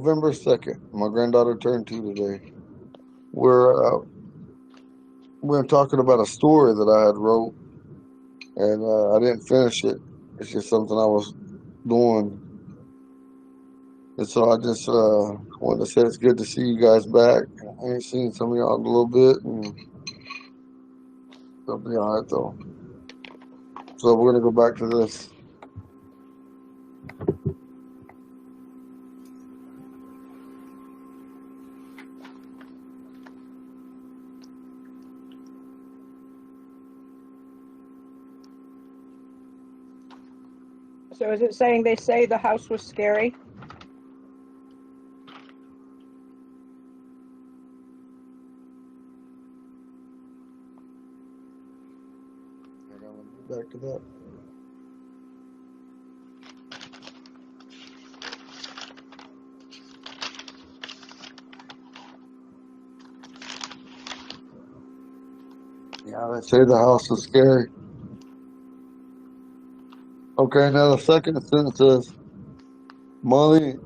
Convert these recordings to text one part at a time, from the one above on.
November 2nd. My granddaughter turned 2 today. We're talking about a story that I had wrote, and I didn't finish it. It's just something I was doing, and so I just wanted to say it's good to see you guys back. I ain't seen some of y'all in a little bit, and it'll be all right though. So we're gonna go back to this. So is it saying they say the house was scary? I gotta get back to that. Yeah, they say the house is scary. Okay, now the second sentence says, Molly,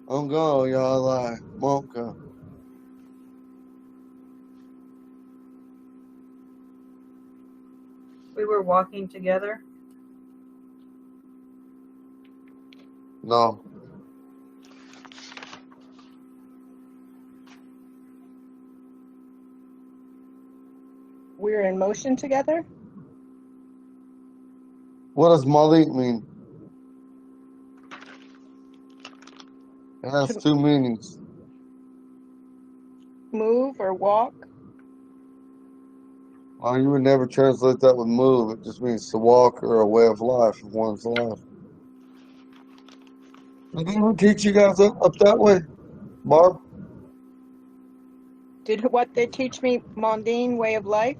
I'm gone, y'all lie. Ponca. We were walking together. No. We're in motion together? What does Molly mean? It has To two meanings. move or walk? Well, you would never translate that with move. It just means to walk or a way of life of one's life. Did anyone teach you guys up that way, Barb? Did what they teach me mundane way of life?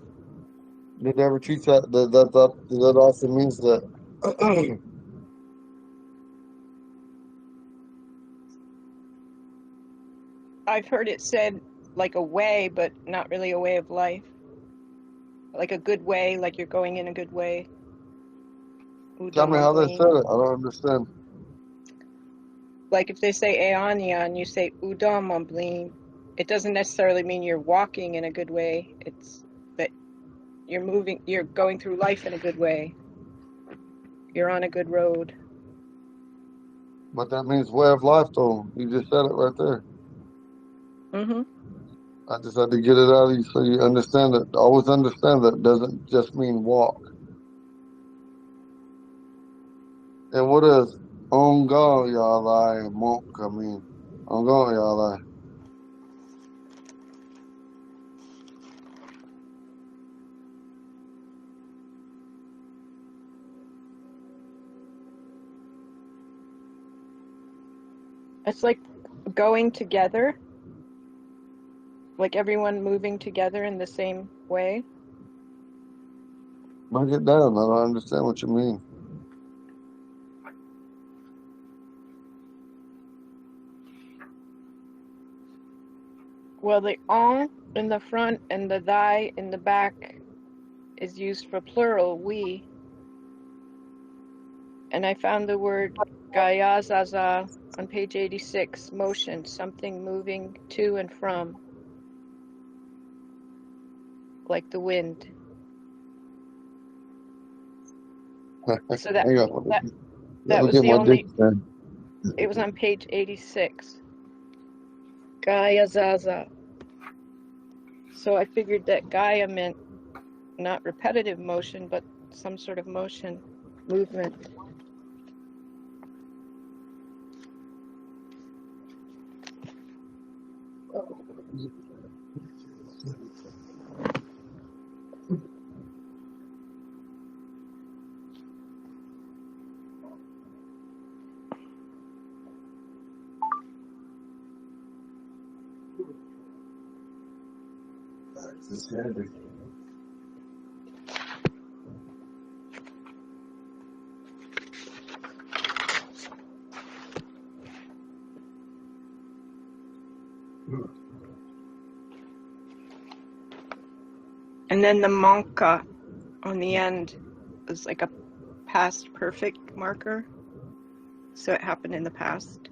Did they ever teach that? That also means that. I've heard it said like a way, but not really a way of life. Like a good way, like you're going in a good way. Tell me how they said Udamambling. it. I don't understand. Like if they say Aeonian and you say Udamambling, it doesn't necessarily mean you're walking in a good way. It's that you're going through life in a good way. You're on a good road. But that means way of life, though. You just said it right there. Mm-hmm. I just had to get it out of you so you understand it. Always understand that it doesn't just mean walk. And what does Ongo Yalai and Monka mean? Ongo Yalai. It's like going together, like everyone moving together in the same way. Break it down. I don't understand what you mean. Well, the on in the front and the thy in the back is used for plural, we. And I found the word gayazaza on page 86, motion, something moving to and from, like the wind. So Hang on. Let that me was get the my only, dictionary. it was on page 86. Gayazaza. So I figured that Gaia meant not repetitive motion, but some sort of motion, movement. And then the manka on the end is like a past perfect marker. So it happened in the past.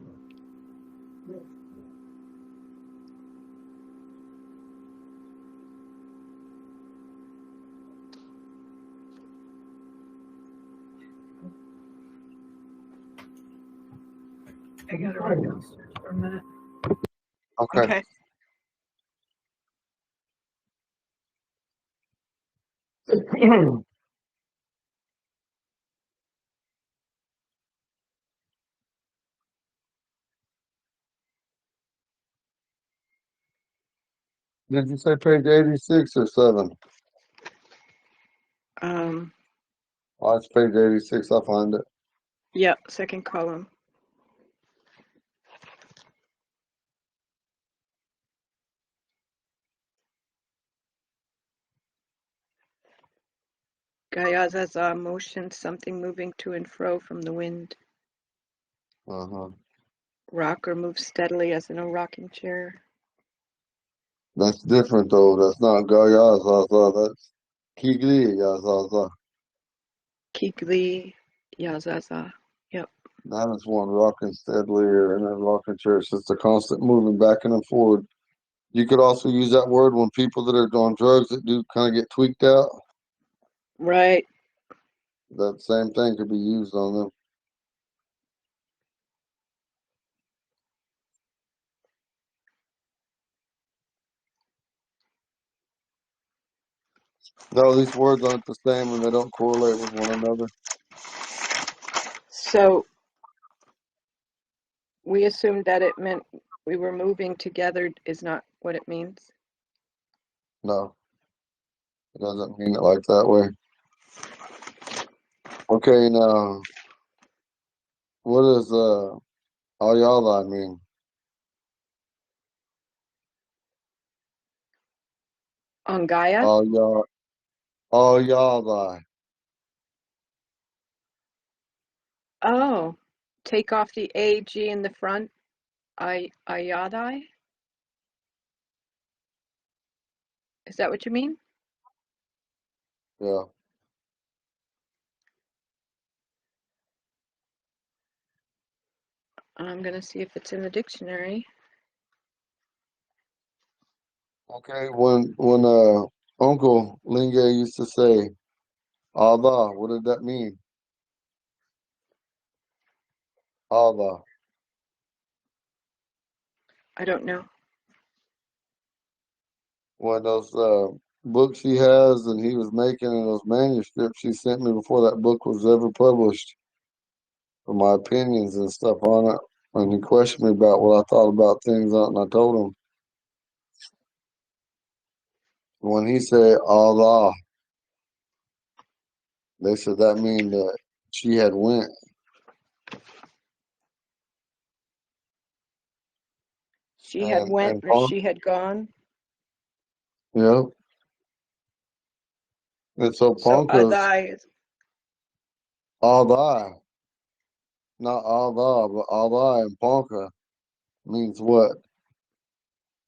I gotta run downstairs for a minute. Okay. Okay. Did you say page 86 or 7? Oh, it's page 86. I'll find it. Yeah, second column. Gayazaza motion, something moving to and fro from the wind. Uh-huh. Rock or move steadily as in a rocking chair. That's different, though. That's not Gayazaza. That's Kigli Yazaza. Kigli Yazaza. Yep. That is one rocking steadily or in a rocking chair. It's just a constant moving back and forward. You could also use that word when people that are on drugs that do kind of get tweaked out. Right. That same thing could be used on them. No, these words aren't the same and they don't correlate with one another. So we assumed that it meant we were moving together is not what it means. No, it doesn't mean it like that way. Okay, now, what does Ayala mean? Angaya? Ayala. Oh, take off the AG in the front. Ayadai? Is that what you mean? Yeah. I'm going to see if it's in the dictionary. Okay, when Uncle Linge used to say Allah, what did that mean? Allah. I don't know. One of those books he has and he was making in those manuscripts he sent me before that book was ever published for my opinions and stuff on it. And he questioned me about what I thought about things on it, and I told him when he said Allah, they said that mean that she had went. She had went or Ponca, she had gone. yeah. And so So Ponca's Adai is Allah, not Allah, but Allah and Ponca means what?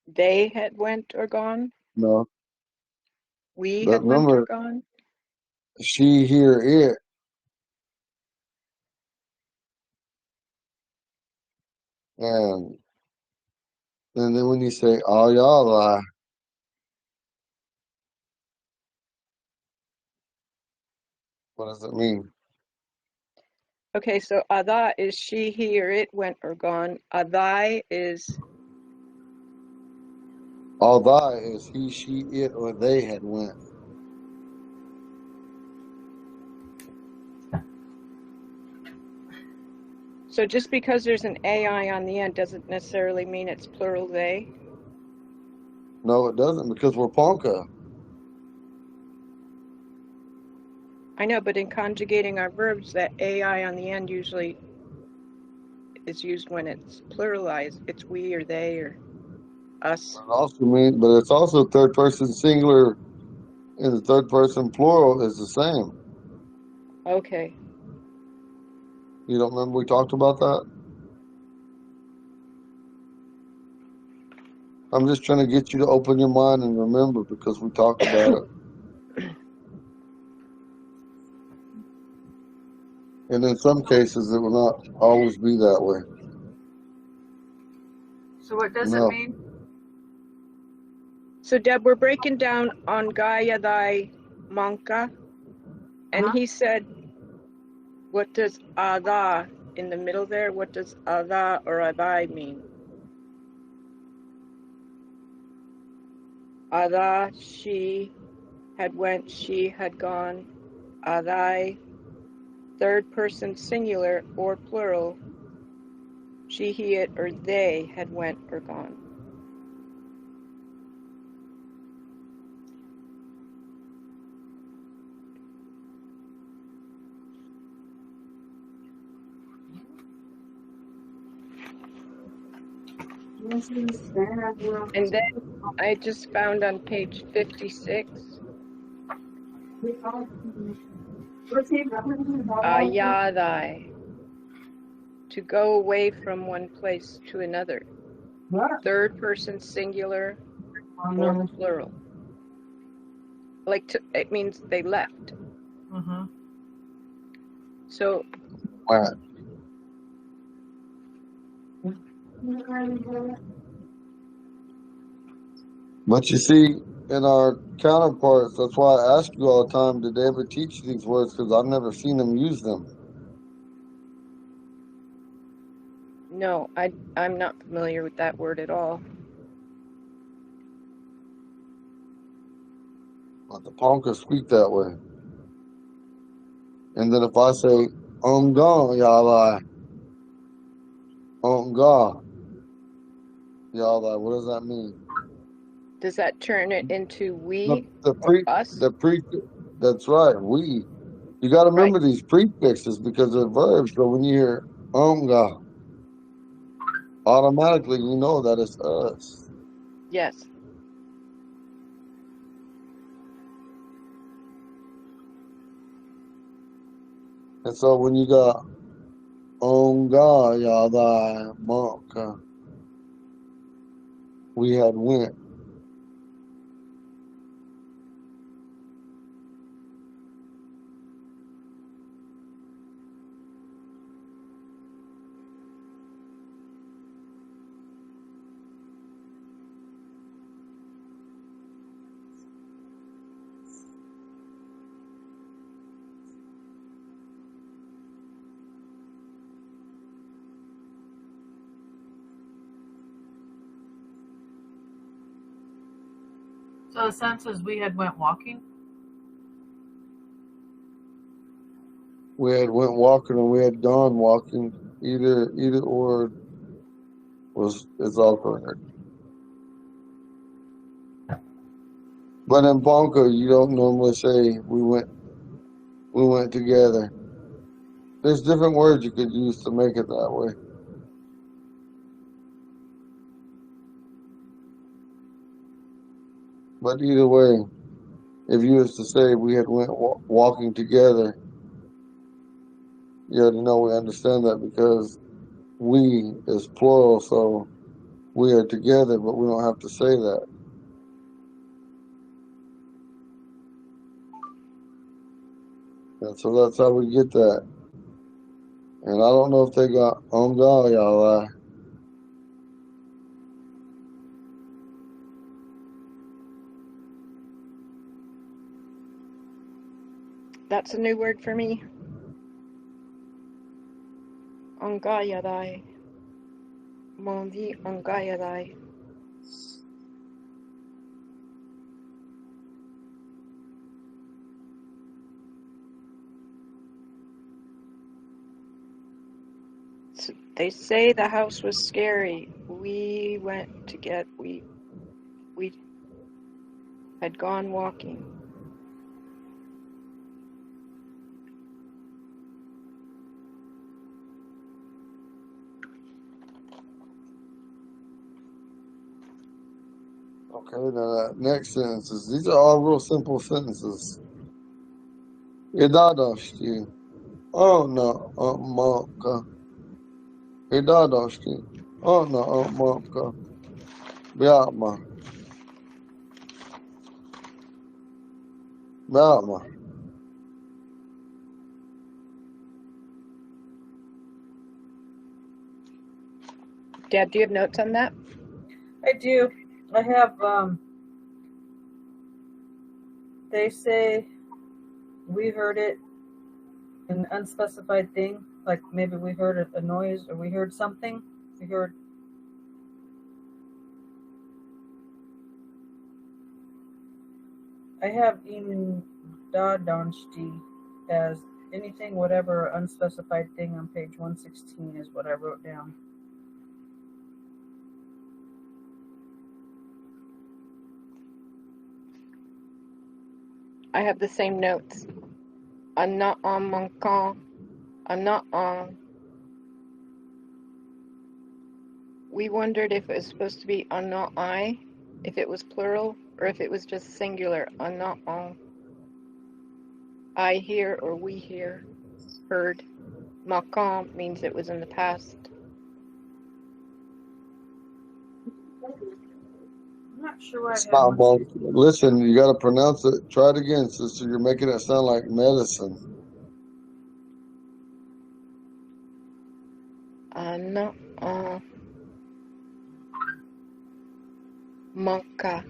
they had went or gone. No. We But had went or remember, gone. she, here, it. And then when you say Allah, what does it mean? Okay, so Ada is she, he, or it went or gone. Adai is Allah is he, she, it, or they had went. so just because there's an AI on the end doesn't necessarily mean it's plural they. No, it doesn't because we're Ponca. I know, but in conjugating our verbs, that AI on the end usually is used when it's pluralized. It's we or they or us. But it's also third person singular and the third person plural is the same. Okay. You don't remember we talked about that? I'm just trying to get you to open your mind and remember because we talked about it. And in some cases, it will not always be that way. So what does it No. mean? So Deb, we're breaking down on Gaia thy Ponca, and he said, what does Ada in the middle there? What does Ada or Adai mean? Ada, she had went, she had gone. Adai, third person singular or plural. She, he, it, or they had went or gone. And then I just found on page 56, Ayadai, to go away from one place to another. Third person singular or plural. Like it means they left. So Right. But you see, in our counterparts, that's why I ask you all the time, did they ever teach these words? Because I've never seen them use them. no, I'm not familiar with that word at all. But the Ponca speak that way. And then if I say, God, Yahweh, God, Yahweh, what does that mean? Does that turn it into we The or us? that's right, we. You got to Right. remember these prefixes because they're verbs. So when you hear God, automatically you know that it's us. Yes. And so when you got God, Yahweh, Ponca, we had went. So the sense is we had went walking. We had went walking and we had gone walking. Either or is all correct. But in Ponca, you don't normally say we went together. There's different words you could use to make it that way. But either way, if you was to say we had went walking together, you already know we understand that because we is plural, so we are together, but we don't have to say that. And so that's how we get that. And I don't know if they got on God, y'all. That's a new word for me. Angayadai. Mondi Angayadai. So they say the house was scary. We went to get we had gone walking. Okay, now that next sentences. These are all real simple sentences. Idadashti. Oh no, Monka. Idadashti. Oh no, Monka. Biatma. Biatma. Dad, do you have notes on that? I do. I have, they say we heard it, an unspecified thing, like maybe we heard a noise or we heard something. We heard. I have in Dadonsti as anything, whatever, unspecified thing on page 116 is what I wrote down. I have the same notes. I'm not on manquant. I'm not on. We wondered if it was supposed to be on not I, if it was plural, or if it was just singular, on not on. I hear or we hear, heard. Manquant means it was in the past. I'm not sure why I It's had not one. both. Listen, you got to pronounce it. Try it again, sister. You're making it sound like medicine. Not on. Manca.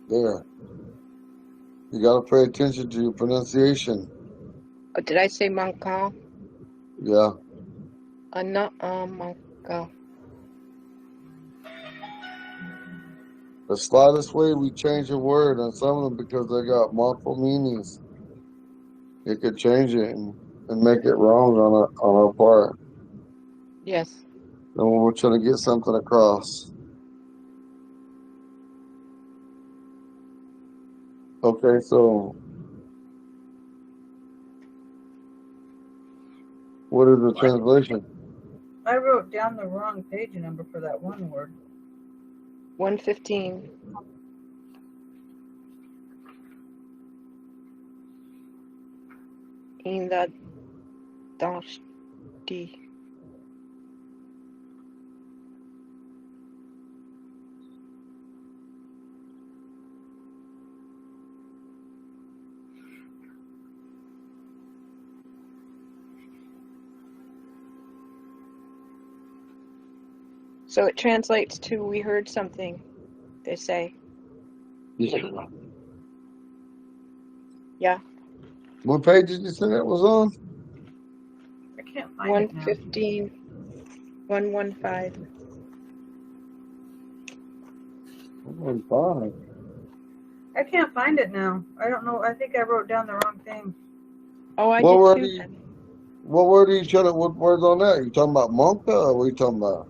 There. You got to pay attention to your pronunciation. Oh, did I say manquant? Yeah. Not on manquant. The slightest way we change a word on some of them because they got multiple meanings, it could change it and make it wrong on our part. Yes. And when we're trying to get something across. Okay, so what is the translation? I wrote down the wrong page number for that one word. 115. In the Dansti. So it translates to we heard something, they say. Yeah. What page did you say that was on? I can't find it now. 115. 115. 115. I can't find it now. I don't know. I think I wrote down the wrong thing. Oh, I What word did are too you, then. what word are you trying to, what word's on that? You talking about Monka or what are you talking about?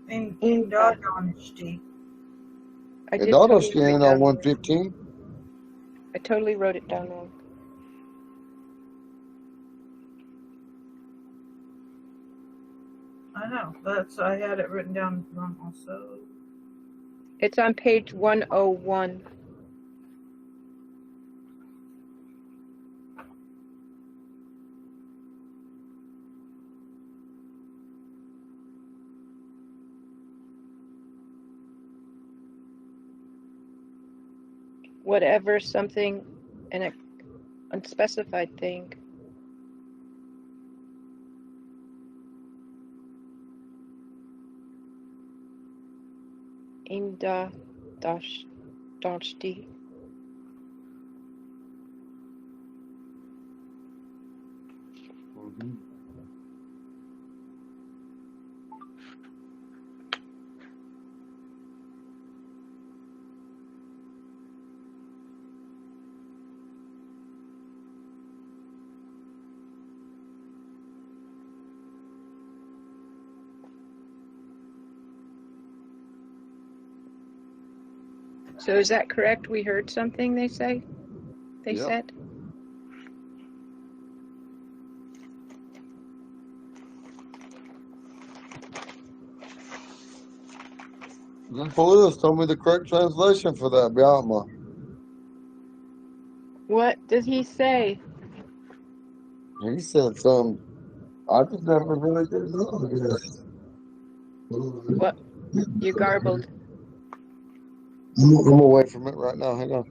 In Inga. Dadonsti. I It did auto totally write scan down on wrong. 115. I totally wrote it down wrong. I know. I had it written down wrong also. It's on page 101. Whatever, something, an unspecified thing. Inda Dansti. So is that correct? We heard something, they say? They Yep. said? Uncle Lewis told me the correct translation for that, Biatma. What did he say? He said something. I just never really did know this. What? You garbled. I'm away from it right now. Hang on.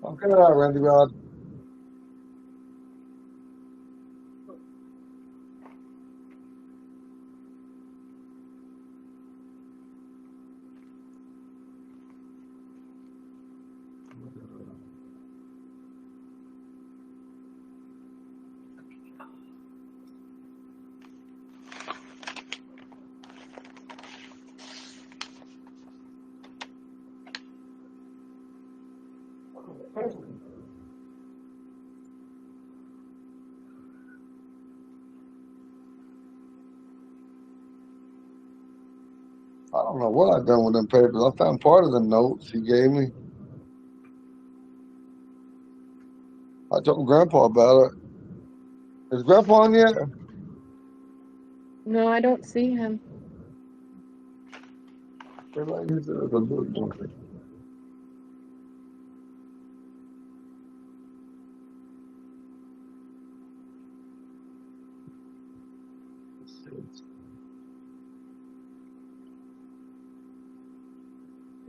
Okay, Randy Rod. I don't know what I done with them papers. I found part of the notes he gave me. I told Grandpa about it. Is Grandpa on yet? No, I don't see him. Everybody uses it as a book junkie.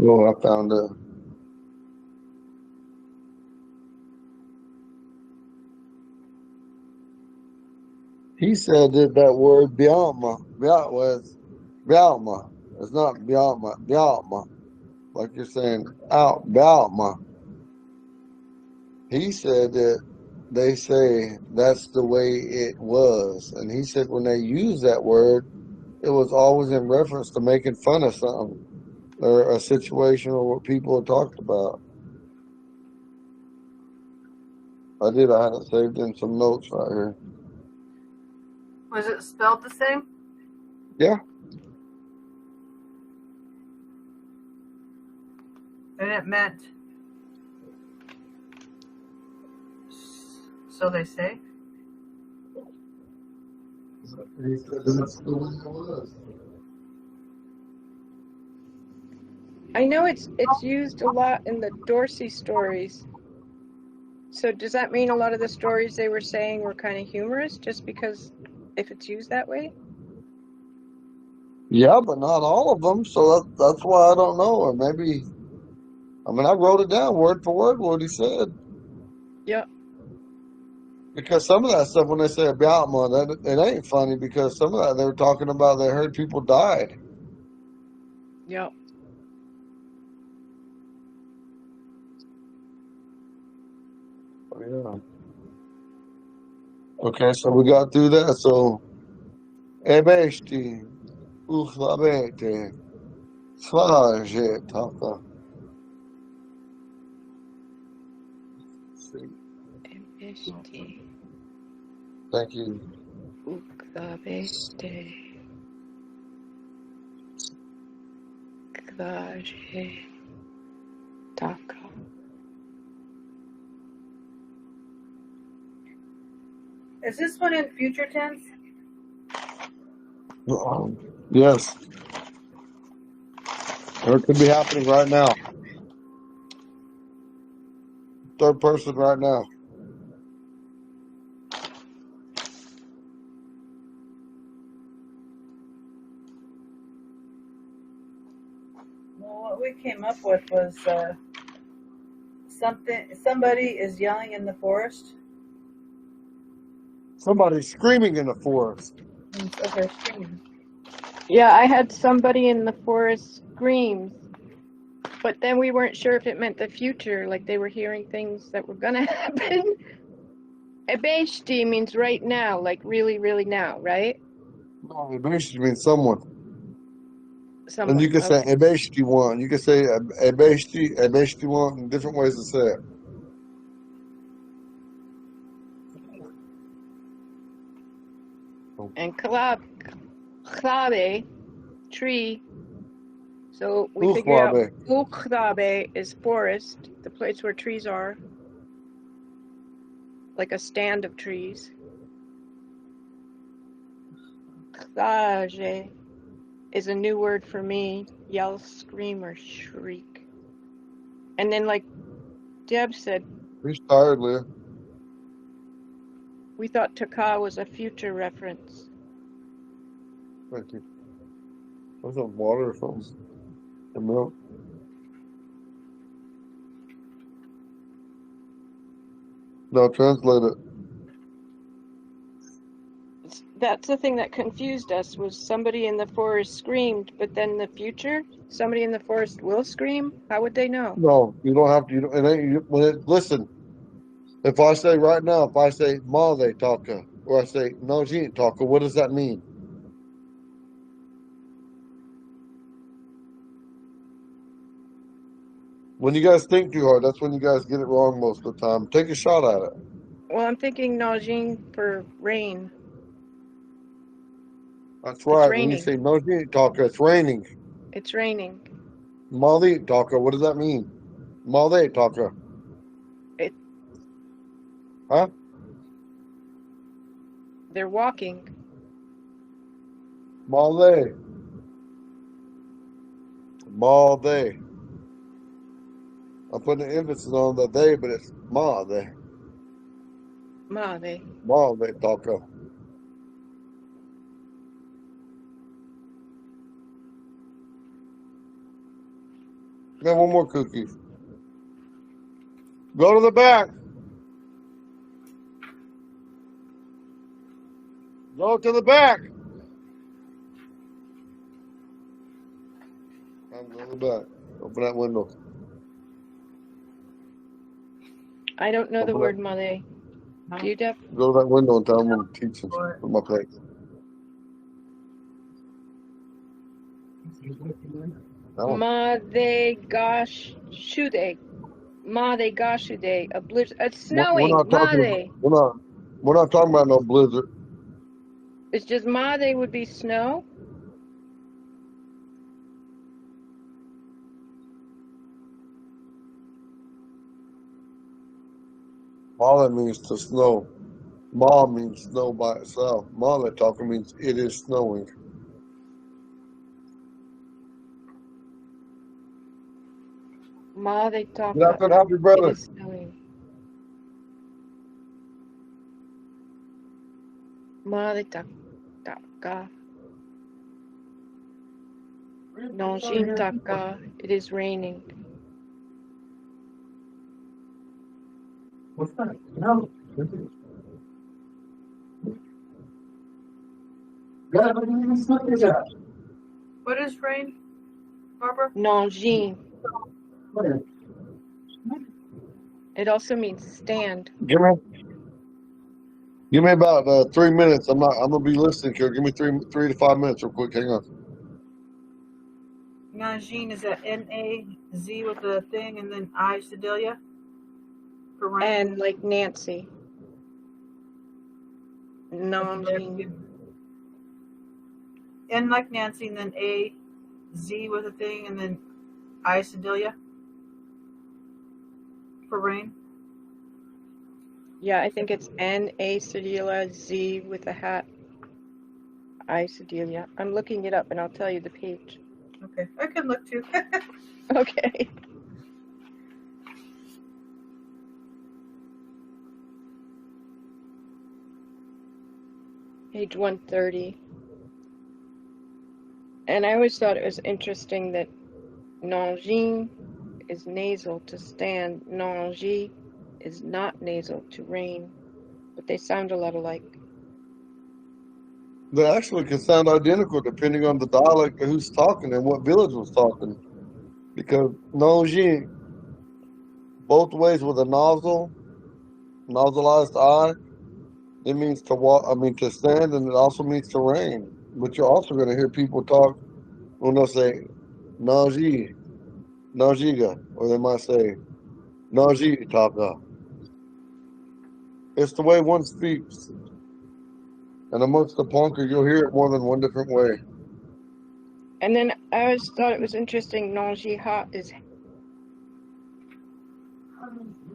Oh, I found it. He said that word Bialma. Bialma. It's not Bialma. Bialma. Like you're saying out Bialma. He said that they say that's the way it was. And he said when they use that word, it was always in reference to making fun of something or a situation or what people had talked about. I did. I had it saved in some notes right here. Was it spelled the same? Yeah. And it meant. So they say. He said that's the way it was. I know it's used a lot in the Dorsey stories. So does that mean a lot of the stories they were saying were kind of humorous just because if it's used that way? Yeah, but not all of them. So that's why I don't know. Or maybe, I mean, I wrote it down word for word what he said. Yep. Because some of that stuff, when they say about money, it ain't funny because some of that they were talking about they heard people died. Yep. Oh, yeah. Okay, so we got through that. So, ebesti, uflabete, svaje, taka. Ebeshti, Thank you. uklaveste, kvaje, taka. Is this one in future tense? Yes, or it could be happening right now. Third person right now. Well, what we came up with was somebody is yelling in the forest. Somebody's screaming in the forest. Okay, screaming. Yeah, I had somebody in the forest screams, but then we weren't sure if it meant the future, like they were hearing things that were gonna happen. Ebeshti means right now, like really, really now, right? No, it basically means someone. And Someone. you can say Okay. ebeshti one. You can say ebeshti one, different ways to say it. And klabe, tree. So we figured out Uchwabe. uklabe is forest, the place where trees are, like a stand of trees. Klaje is a new word for me, yell, scream, or shriek. And then, like Deb said, He's tired, Leah. we thought taka was a future reference. Thank you. There's some water or something. Some milk. No, translate it. That's the thing that confused us, was somebody in the forest screamed, but then in the future, somebody in the forest will scream? How would they know? No, you don't have to. It ain't, listen, if I say right now, if I say Male Taka, or I say Nojin Taka, what does that mean? When you guys think too hard, that's when you guys get it wrong most of the time. Take a shot at it. Well, I'm thinking Najin for rain. That's right. When you raining. say Nojin Taka, it's raining. It's raining. Male Taka, what does that mean? Male Taka. It- Huh? They're walking. Male. Male. I'm putting the emphasis on the they, but it's Male. Male. Male Taka. Got one more cookie. Go to the back. Go to the back. I'm going to the back. Open that window. I don't know the Open word Male. Do you, Deb? Go to that window and tell them I'm teaching with my plate. Oh. Made gosh shude. Made gashude. A blizzard. It's We're snowing. not talking. Made. We're not talking about no blizzard. It's just Made would be snow. Male means to snow. Ma means snow by itself. Male talking means it is snowing. Made Get taka. out there and help your It brother. is snowing. Made taka. Nonshin taka. It is raining. What's that? No. What is rain, Barbara? Nonjin. It also means stand. Give me about 3 minutes. I'm gonna be listening here. Give me 3 to 5 minutes real quick. Hang on. Najin is that N-A-Z with the thing and then I Sedalia for rain. And like Nancy. Nonjin. N like Nancy and then A-Z with a thing and then I Sedalia for rain. Yeah, I think it's N-A Sedelia, Z with a hat. I Sedelia. I'm looking it up and I'll tell you the page. Okay, I can look too. Okay. Page 130. And I always thought it was interesting that Nanjing is nasal to stand. Nanji is not nasal to rain. But they sound a lot alike. They actually can sound identical depending on the dialect of who's talking and what village was talking. Because Nojin, both ways with a nostralized eye, it means to walk. I mean to stand, and it also means to rain. But you're also going to hear people talk when they'll say Naji, Najiga, or they might say Naji Taka. It's the way one speaks. And amongst the Ponca, you'll hear it more than one different way. And then I always thought it was interesting, Nanjiha is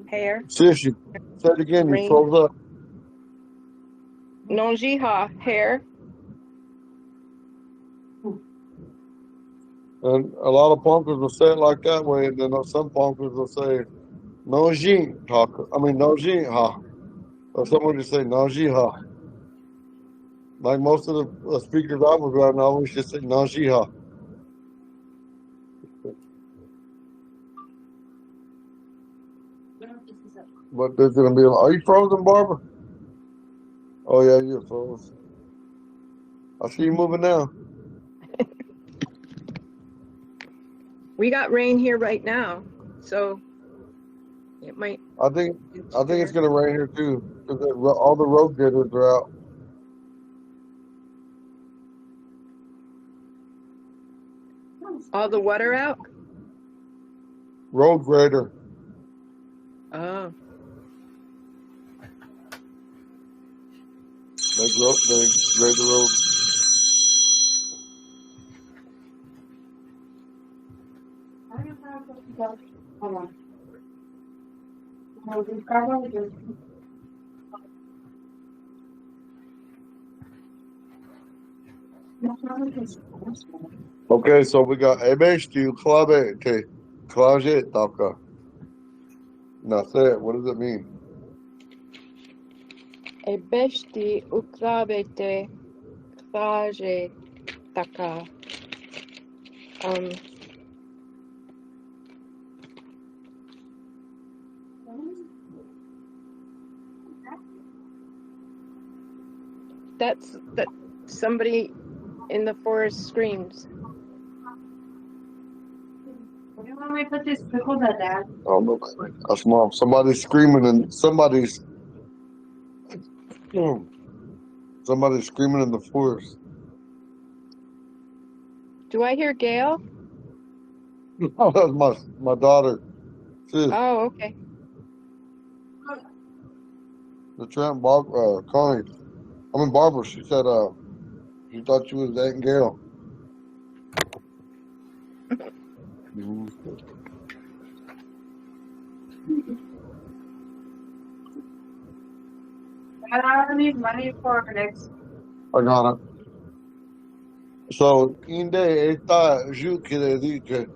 hair. Sis, you say it again, you Rain. froze up. Nanjiha, hair. And a lot of punkers will say it like that way, and then some punkers will say Nojin Taka. I mean Nojin Ha. Or someone just say Naji Ha. Like most of the speakers I was around, I always just say Naji Ha. But there's gonna be. Are you frozen, Barbara? Oh yeah, you're frozen. I see you moving now. We got rain here right now, so it might I think it's interfere. gonna rain here too because all the road graders are out. All the water out? Road grader. Oh, They grade the road. Okay, so we got ebeștiu clave tapka. Now say it. What does it mean? ebești uclavete claje taka. That's that somebody in the forest screams. Oh no, that's mom. Somebody's screaming and somebody's screaming in the forest. Do I hear Gail? Oh, that's my daughter. Sis, Oh, okay. the tramp Connie. I mean Barbara. She said she thought you was Aunt Gail. Mhm. I need money for next. I got it. So, inde está ju que le dije.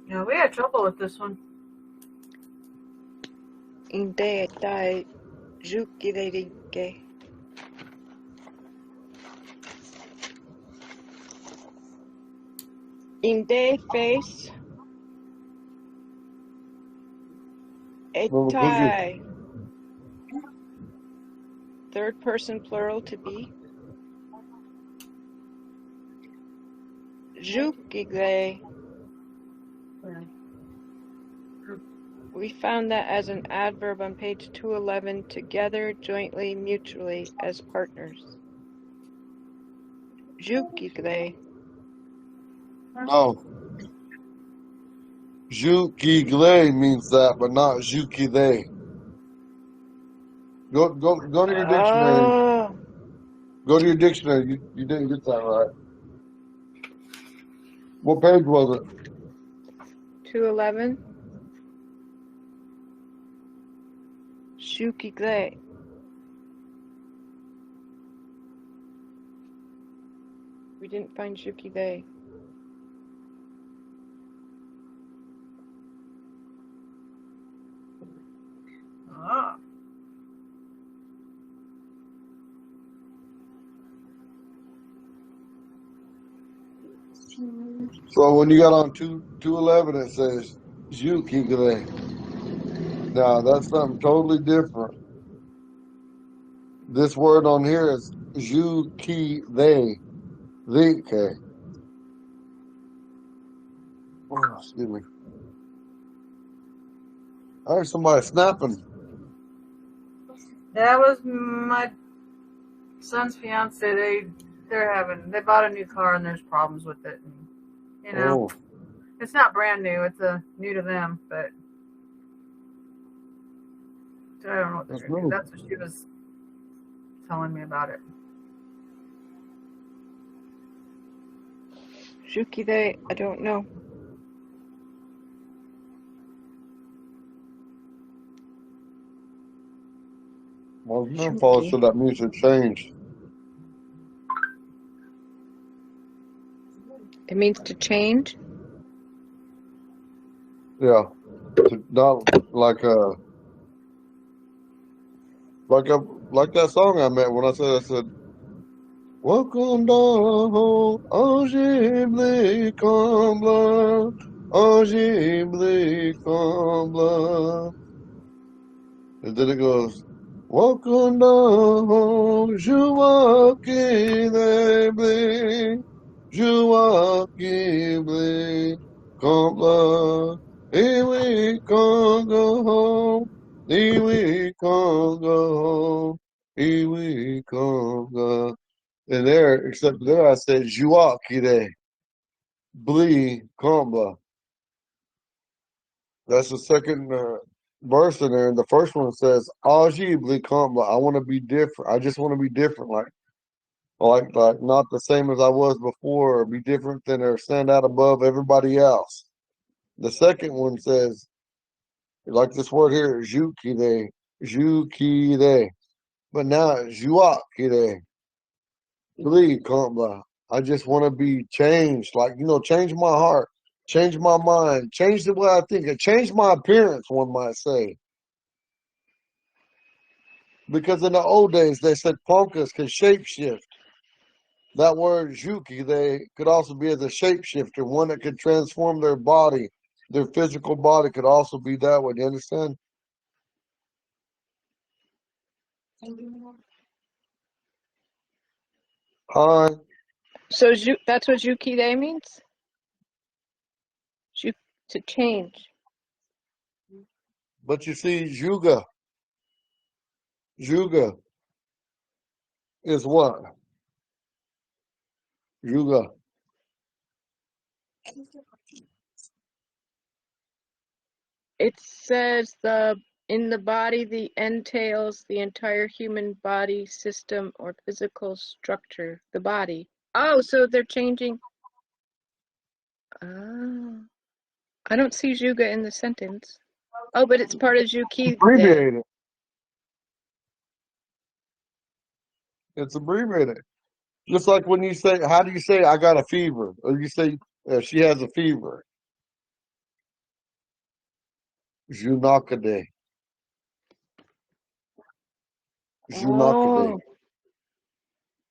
Yeah, we had trouble with this one. Inde tai jukirerike. Inde face. Etai. Third person plural to be. Jukigre. We found that as an adverb on page 211, together, jointly, mutually, as partners. Jukigre. No. Jukigle means that, but not jukide. Go to your dictionary. Oh, Go to your dictionary. You didn't get that right. What page was it? 211. Jukigre. We didn't find jukigre. Ah. So when you got on 211, it says jukigre. Now that's something totally different. This word on here is jukide. Okay. Oh, excuse me. I heard somebody snapping. That was my son's fiance. They bought a new car and there's problems with it. And, you know, Oh, it's not brand new. It's new to them, but I don't know what they're that's gonna do. new. That's what she was telling me about it. Jukigre, I don't know. My grandfather said that music changed. It means to change. Yeah. Not like like that song I met when I said Welcome down, Angibli Combla, Angibli Combla. And then it goes, welcome down, Jouaki Lebli, Jouaki Bli, Combla, Iwi Congo home, Iwi Congo home, Iwi Congo. And there, except there I said, Jouaki de, Bli, Combla. That's the second verse in there. And the first one says, "Ajibly comma." I want to be different. I just want to be different, like not the same as I was before, or be different than or stand out above everybody else. The second one says, like this word here, "jukide," "jukide," but now it's "juakide." Believe, comma. I just want to be changed, like change my heart, change my mind, change the way I think, and change my appearance. One might say. Because in the old days, they said Ponkas could shapeshift. That word Juki, they could also be as a shapeshifter, one that could transform their body. Their physical body could also be that way. Do you understand? Hi. So that's what Jukide means? To change. But you see, Juga is what? Juga. It says in the body the entails the entire human body system or physical structure. The body. Oh, so they're changing. Oh. I don't see Juga in the sentence. Oh, but it's part of Jukide. Abbreviated. It's abbreviated. Just like when you say, how do you say, I got a fever? Or you say, she has a fever. Junakade. Junakade. Oh,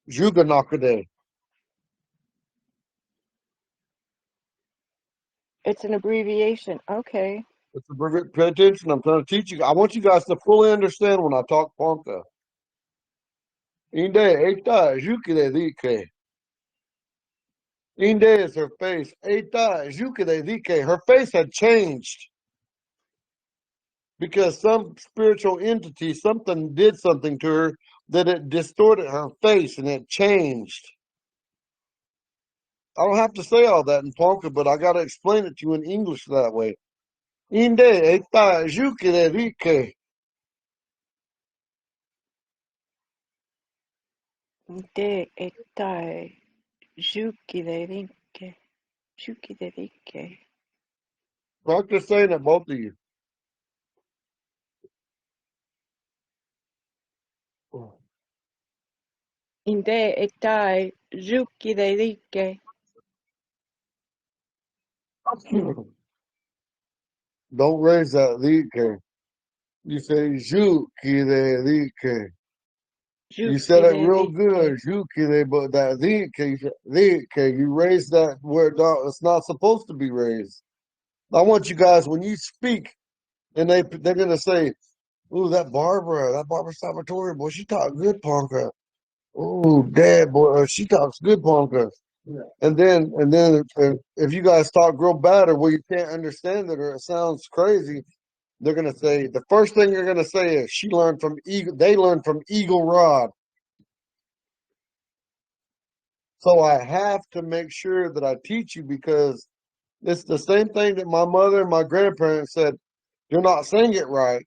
Juganakade. it's an abbreviation. Okay. It's a pay attention. I'm trying to teach you. I want you guys to fully understand when I talk Ponca. Inde, eita, jukide dike. Inde is her face. Eita, jukide dike. Her face had changed because some spiritual entity, something did something to her that it distorted her face and it changed. I don't have to say all that in Ponca, but I got to explain it to you in English that way. Inde, eita, jukide dike. De etai Jukide Jukide. Practice saying it, both of you. Inde etai Jukide. Don't raise that like. You say Jukide. You said it real good, Jukide, but that like, you raise that where it's not supposed to be raised. I want you guys, when you speak, and they're gonna say, "Ooh, that Barbara Salvatore, boy, she talk good, Ponca. Ooh, Dad, boy, she talks good, Ponca." And then if you guys talk real bad or where you can't understand it or it sounds crazy, they're gonna say the first thing you're gonna say is she learned from Eagle. They learned from Eagle Rod. So I have to make sure that I teach you because it's the same thing that my mother and my grandparents said. You're not saying it right.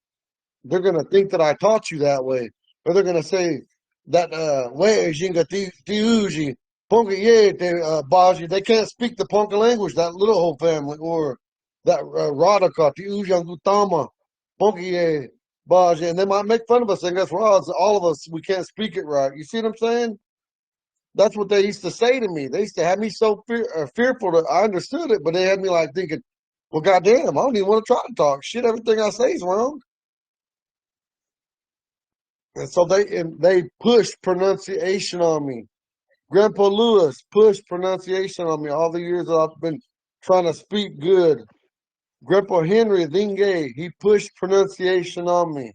They're gonna think that I taught you that way, or they're gonna say that way jinga tiuji ponga ye te baji. They can't speak the Ponca language. That little whole family, or that Radaka tiuji gutama ponga ye baji, and they might make fun of us saying that's wrong. All of us we can't speak it right. You see what I'm saying? That's what they used to say to me. They used to have me so fearful that I understood it, but they had me like thinking, well, goddamn, I don't even want to try to talk. Shit, everything I say is wrong. And so they push pronunciation on me. Grandpa Lewis pushed pronunciation on me all the years that I've been trying to speak good. Grandpa Henry Dingay, he pushed pronunciation on me.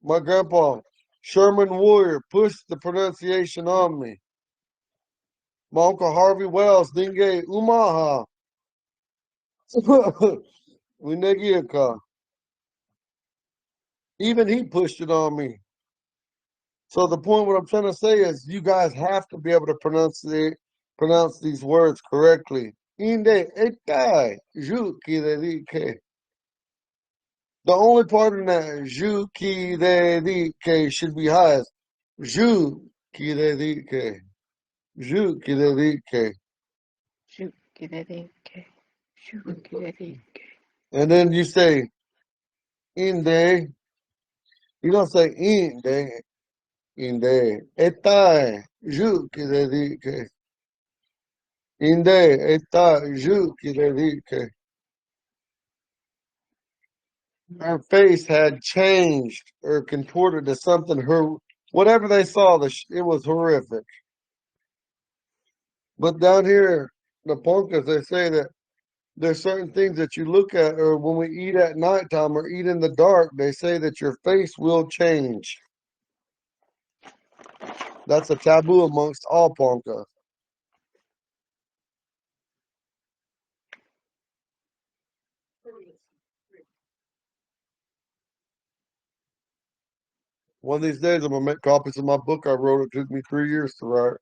My grandpa Sherman Warrior pushed the pronunciation on me. My uncle Harvey Wells Dingay Umaha. Winegiaka. Even he pushed it on me. So the point what I'm trying to say is you guys have to be able to pronounce these words correctly. Inde etai ju ki dedike. The only part in that ju ki dedike should be high. Ju ki dedike. Ju ki dedike. And then you say inde. You don't say inde etai ju ki dedike. Inde etai ju ki dedike. Her face had changed or contorted to something whatever they saw, it was horrific. But down here, the Poncas, they say that there's certain things that you look at, or when we eat at nighttime or eat in the dark, they say that your face will change. That's a taboo amongst all Ponca. One of these days, I'm gonna make copies of my book I wrote. It took me 3 years to write.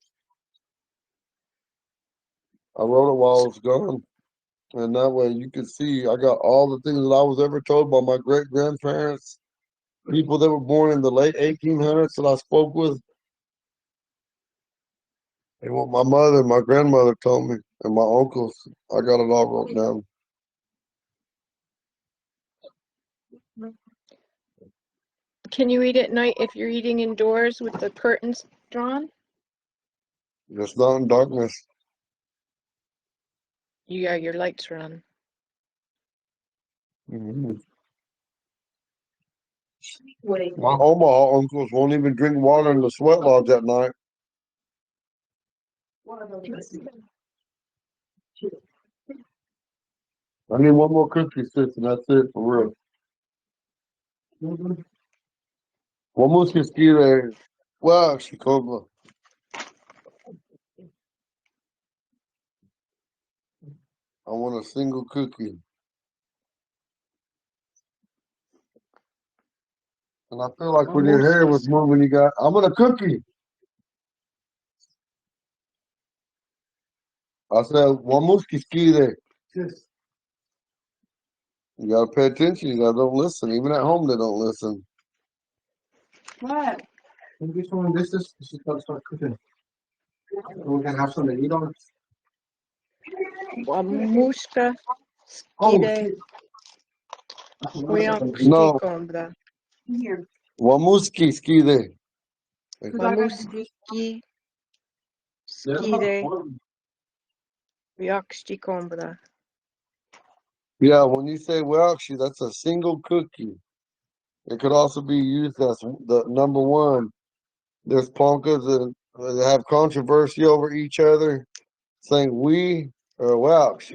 I wrote it while I was gone. And that way you can see I got all the things that I was ever told by my great grandparents, people that were born in the late 1800s that I spoke with. And what my mother and my grandmother told me, and my uncles, I got it all wrote down. Can you eat at night if you're eating indoors with the curtains drawn? Just not in darkness. Yeah, your lights are on. Mhm. My Omaha uncles won't even drink water in the sweat lodge at night. I need one more cookie, sis, and that's it for real. One more cookie there. Wow, she called. I want a single cookie. And I feel like when your hair was moving, I want a cookie. I said, one muski ski there. You gotta pay attention. You gotta don't listen. Even at home, they don't listen. What? This is gonna start cooking. We're gonna have something to eat on. Łamuszka, Oh, skide, No, kombra. here. one muski ski there. Łamuski, skide, kombra. Yeah, when you say well, actually, that's a single cookie. It could also be used as the number one. There's Ponkas that have controversy over each other, saying we or Welsh.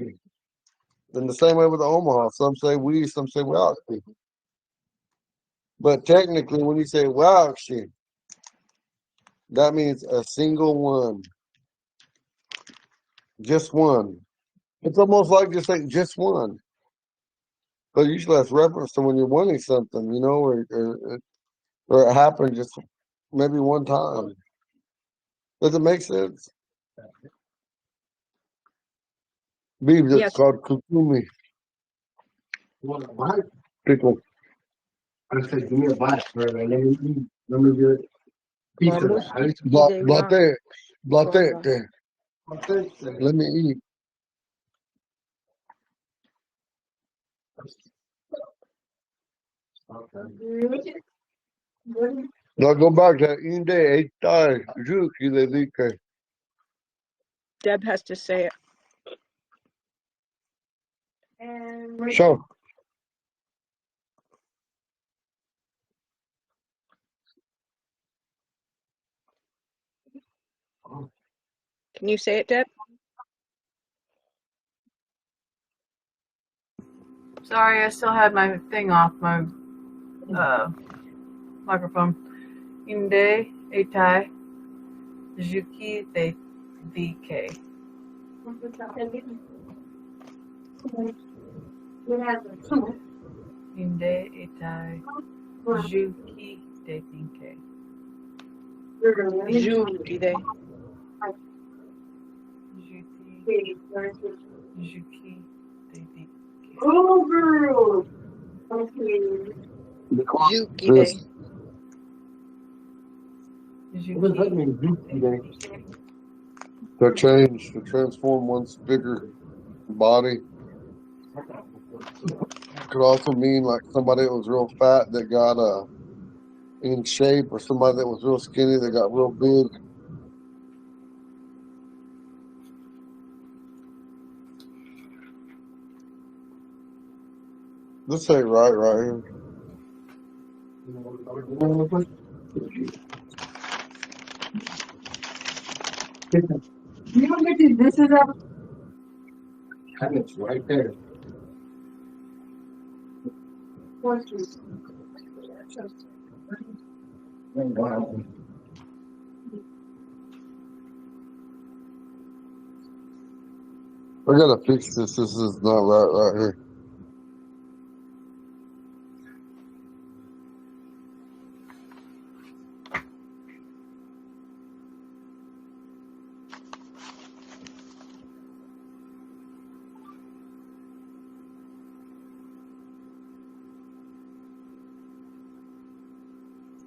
Then the same way with the Omaha, some say we, some say Welsh. But technically, when you say Welsh, that means a single one, just one. It's almost like just saying just one. But usually that's reference to when you're wanting something, or it happened just maybe one time. Does it make sense? Beef that's Yes. called kukumi. What? Pickle. I said, give me a bite. Let me eat. Let me get a piece of that. Łamuszki, Blate. kombra. Blate. Let me eat. Okay. Now go back to Inde Eitai Juki Lelike. Deb has to say it. So Can you say it, Deb? Sorry, I still had my thing off, my microphone. Inde etai juki the VK. Inde etai juki de VK. Juki de. Juki de VK. Juki de. This, What does that mean? to change, to transform one's bigger body. Could also mean like somebody that was real fat that got in shape, or somebody that was real skinny that got real big. This ain't right here. This is it's right there. I gotta fix this. This is not right here.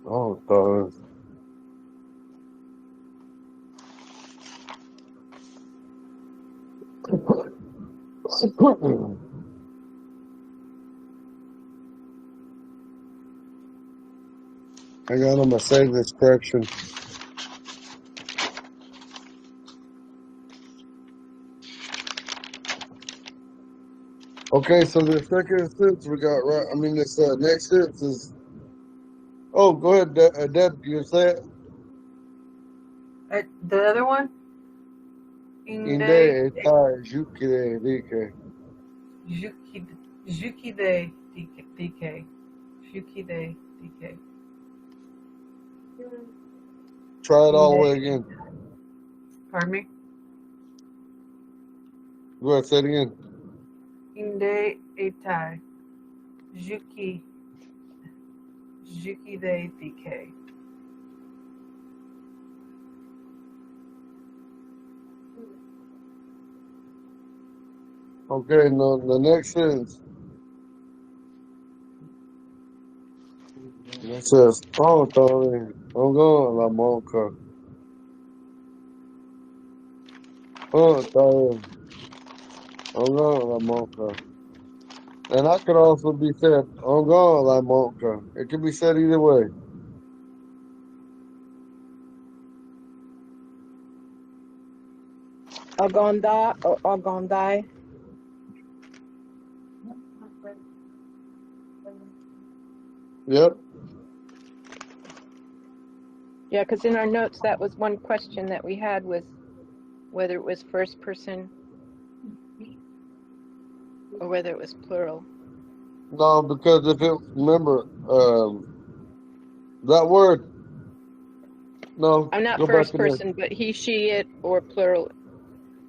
Oh, darn. Hang on, I'm gonna save this correction. Okay, so the second sentence we got right. I mean, this next sentence is. Oh, go ahead, Deb. You say it. The other one? Inde etai jukire dike. Juki de DK. Juki de DK. Try it all the way again. Pardon me? Go ahead, say it again. Inde etai Juki de DK. Okay, no, the next sentence. It says, "Oh, Tony, I'm going la Ponca. Oh, Tony, I'm going la Ponca." And that could also be said, "I'm going la Ponca." It could be said either way. Agonda or Agondai. Yep. Yeah, because in our notes, that was one question that we had, was whether it was first person or whether it was plural. No, because if it, remember, that word, no, I'm not go back first in there. person, but he, she, it, or plural,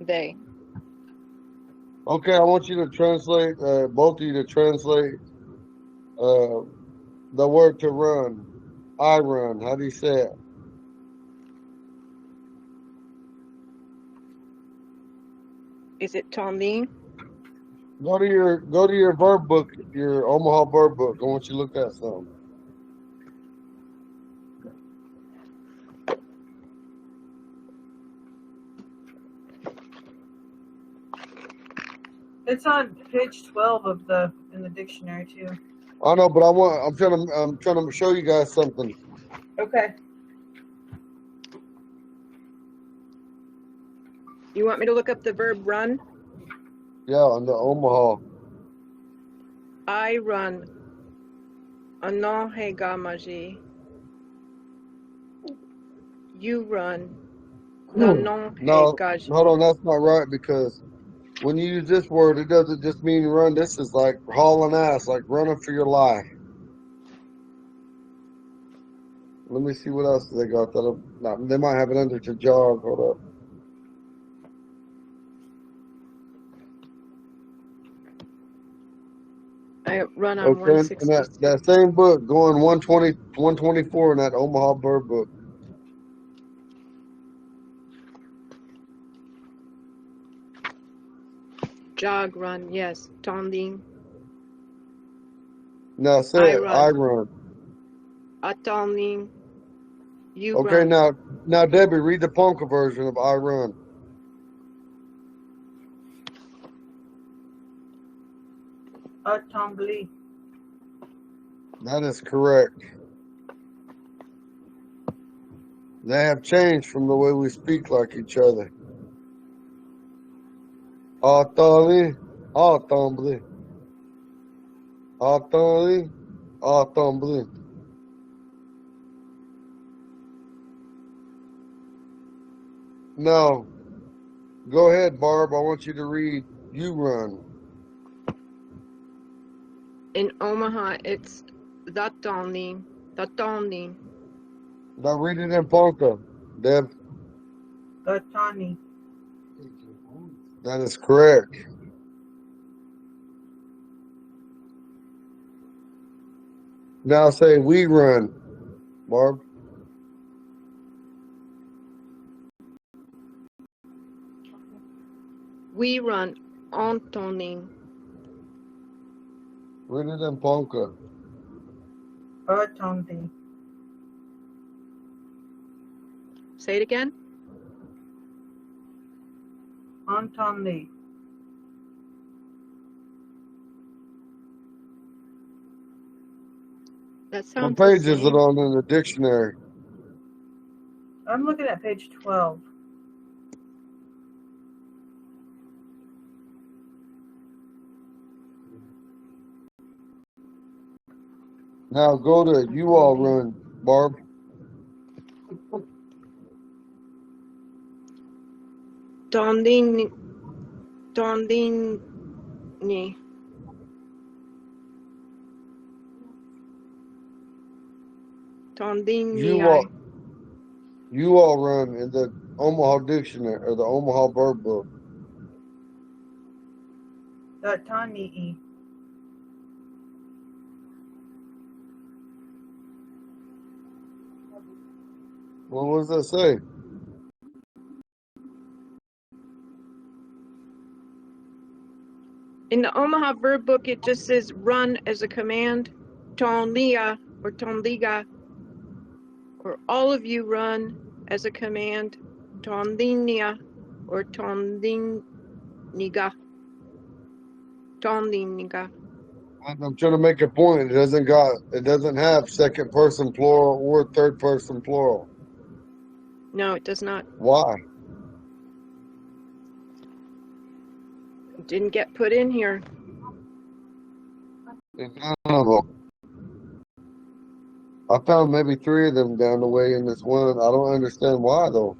they. Okay, I want you to translate, both of you to translate the word to run. I run. How do you say it? Is it Tomlin? Go to your verb book, your Omaha verb book. I want you to look at something. It's on page 12 of in the dictionary too. I know, but I'm trying to show you guys something. Okay. You want me to look up the verb run? Yeah, on the Omaha. I run. Anohe gamaji. You run. non No, pegage. hold on, that's not right because when you use this word, it doesn't just mean run. This is like hauling ass, like running for your life. Let me see what else they got. They might have it under to jog. Hold up. I run on Okay, and 162. that same book going 120, 124 in that Omaha Bird book. Jog, run, yes. Tonding, Now say I it. I run. run. Tonding, you Okay, run. now Debbie, read the Ponca version of I run. Tumbly. That is correct. They have changed from the way we speak like each other. Atali, atambli. Atali, atambli. Now, go ahead, Barb. I want you to read You Run. In Omaha, it's the tonding. Now read it in Ponca, Deb. Tani. That is correct. Now say We Run, Barb. We run on tonding. Read it in Ponca. Tumbly. Say it again. Tumbly. That What sounds the page is it same. on in the dictionary? I'm looking at page 12. Now go to You All Run, Barb. Tonding. You All Run in the Omaha Dictionary or the Omaha Bird Book. Tani. What does that say? In the Omaha Verb Book, it just says run as a command. Tonlia or tonliga. Or all of you run as a command. Tondinia or tondiniga. Tondiniga. I'm trying to make a point. It doesn't have second person plural or third person plural. No, it does not. Why? It didn't get put in here. None of them. I found maybe 3 of them down the way in this one. I don't understand why though.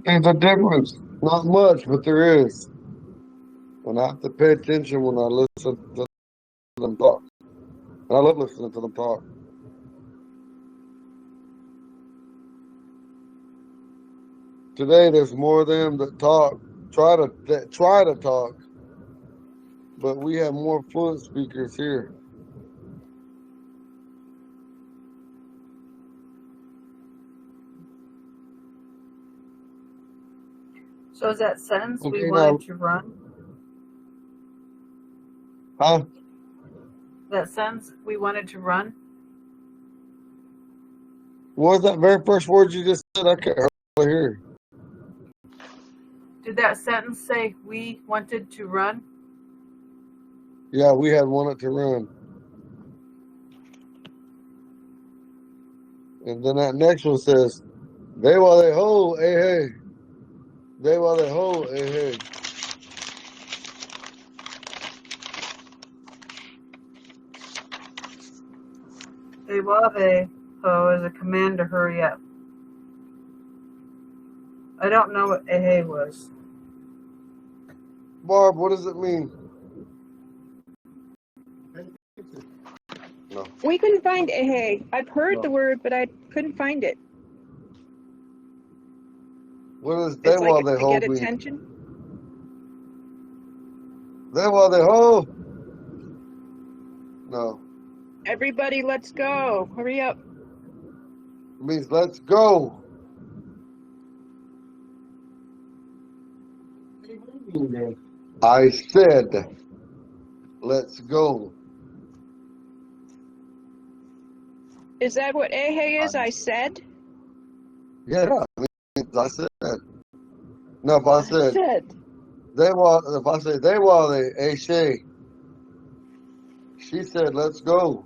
There's a difference. Not much, but there is. And I have to pay attention when I listen to them talk. And I love listening to them talk. Today, there's more of them that talk, try to talk, but we have more fluent speakers here. So is that sentence we Okay, wanted now, to run? huh? That sentence we wanted to run? What was that very first word you just said? I can't hardly hear. Did that sentence say we wanted to run? Yeah, we had one at Turin. And then that next one says, they while they ho, hey, hey. They while they ho, hey, hey. Ewave ho is a command to hurry up. I don't know what ehe was. Barb, what does it mean? No. We couldn't find ehe. I've heard No. the word, but I couldn't find it. What does they It's while like they to ho get mean? attention. They while they ho? No. Everybody, let's go. Hurry up. It means let's go. I said, let's go. Is that what ehe is? I said? Yeah, I said. No, if I said, if I say they while they, hey, Shay, she said, let's go.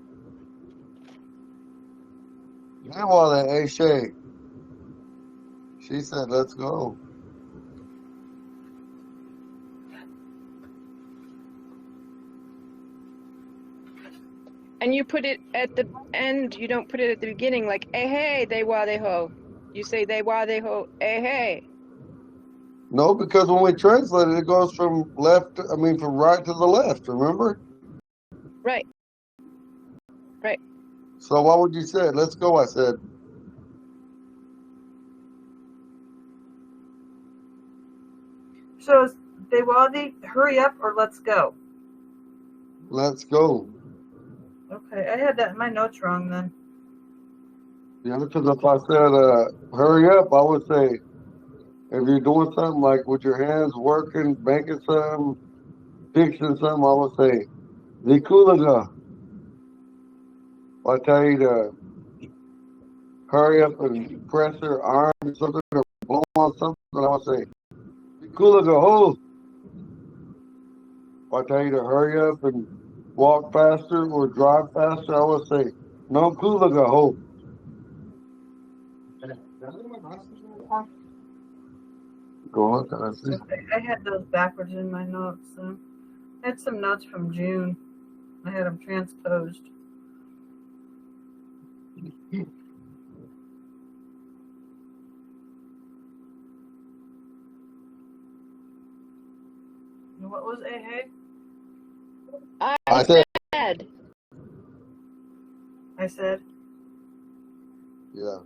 They while they, hey, Shay, she said, let's go. And you put it at the end. You don't put it at the beginning like, ehe, they wa they ho. You say they wa they ho, ehe. No, because when we translate it, it goes from from right to the left, remember? Right. Right. So why would you say it? Let's go, I said. So is Dewadi hurry up or let's go? Let's go. Okay, I had that in my notes wrong then. Yeah, because if I said, hurry up, I would say, if you're doing something like with your hands working, making something, fixing something, I would say, Vikulaga. I tell you to hurry up and press your arm or something or blow on something, I would say, Vikulaga, ho. I tell you to hurry up and walk faster or drive faster, I would say, no Kulaga, ho. Go on, can I see? Okay, I had those backwards in my notes. I had some notes from June. I had them transposed. What was ehe? I said. I said. Yeah.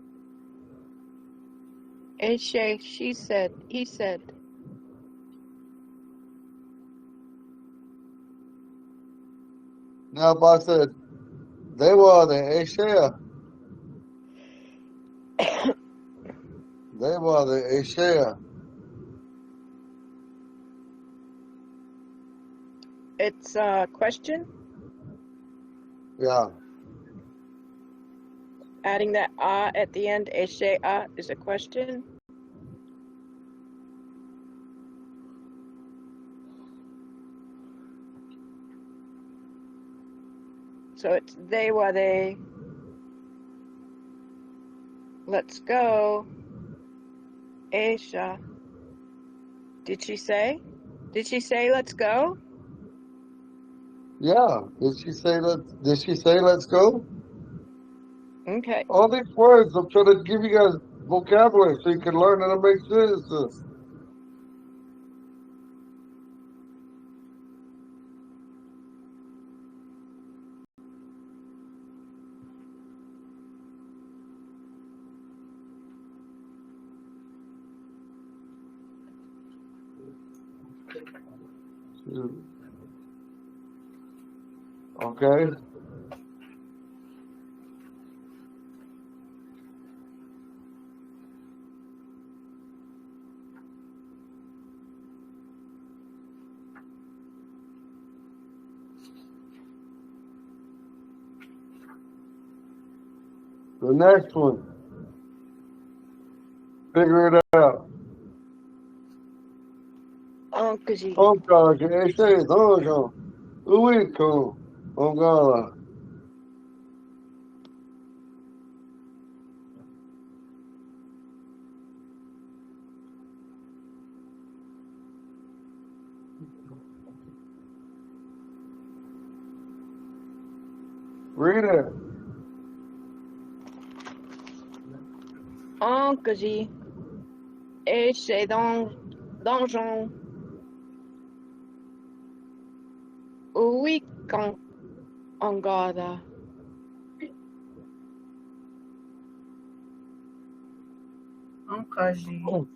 Eshe, she said, he said. Now, if I said, they were the Ashea, they were the Ashea. It's a question. Yeah. Adding that at the end, eshe is a question. So it's they wa they. Let's go. Aisha. Did she say? Did she say let's go? Yeah. Did she say let's go? Okay. All these words, I'm trying to give you guys vocabulary so you can learn how to make sentences. Okay. The next one. Figure it out. Uncle G. Ponca, Ashea, Ubico. Ponca. Read it. Enrich. Et c'est donjon. Oui, quand engada. Ankaji.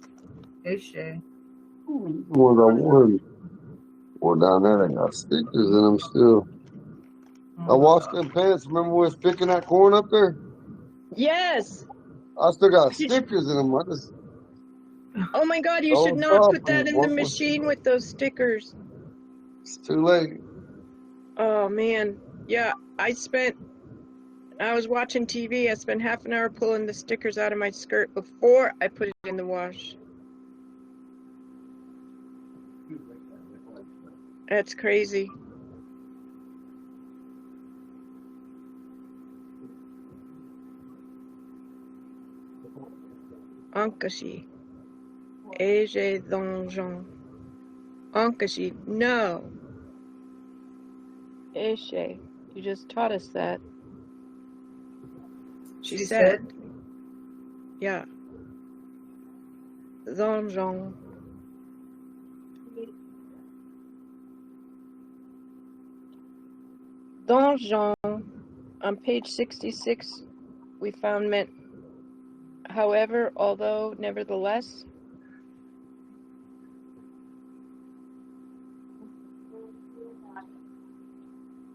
Eshe. More than one. Well, down there, they got stickers in them still. I washed them pants. Remember we was picking that corn up there? Yes. I still got Did you- stickers in them. I just Oh my God, you should rolled not off put that and in the walked. machine with those stickers. It's too late. Oh man. Yeah, I was watching TV. I spent half an hour pulling the stickers out of my skirt before I put it in the wash. That's crazy. Ankashi. Eje donjon. Ankashi. No. Eshe. You just taught us that. She said. Yeah. Donjon. Donjon. On page 66, we found meant however, although, nevertheless.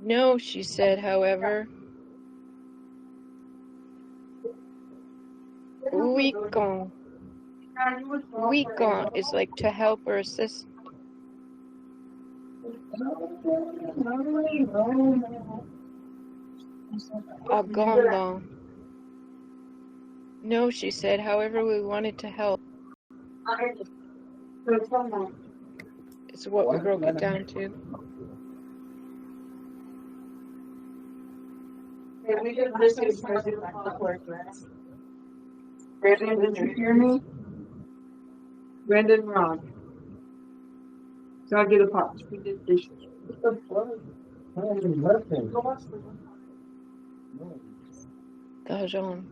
No, she said, however. Weekon. Weekon is like to help or assist. Agondon. No, she said, however, we wanted to help. It's what we broke it down to. Brandon, did you hear me? Brandon, Ron. So I get a pot. We did dishes. Dajon.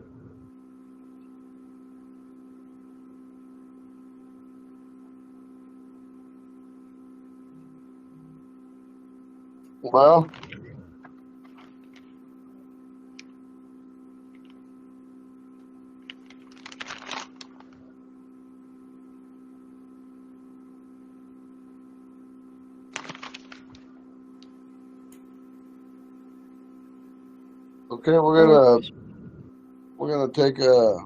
Well, okay, we're gonna take a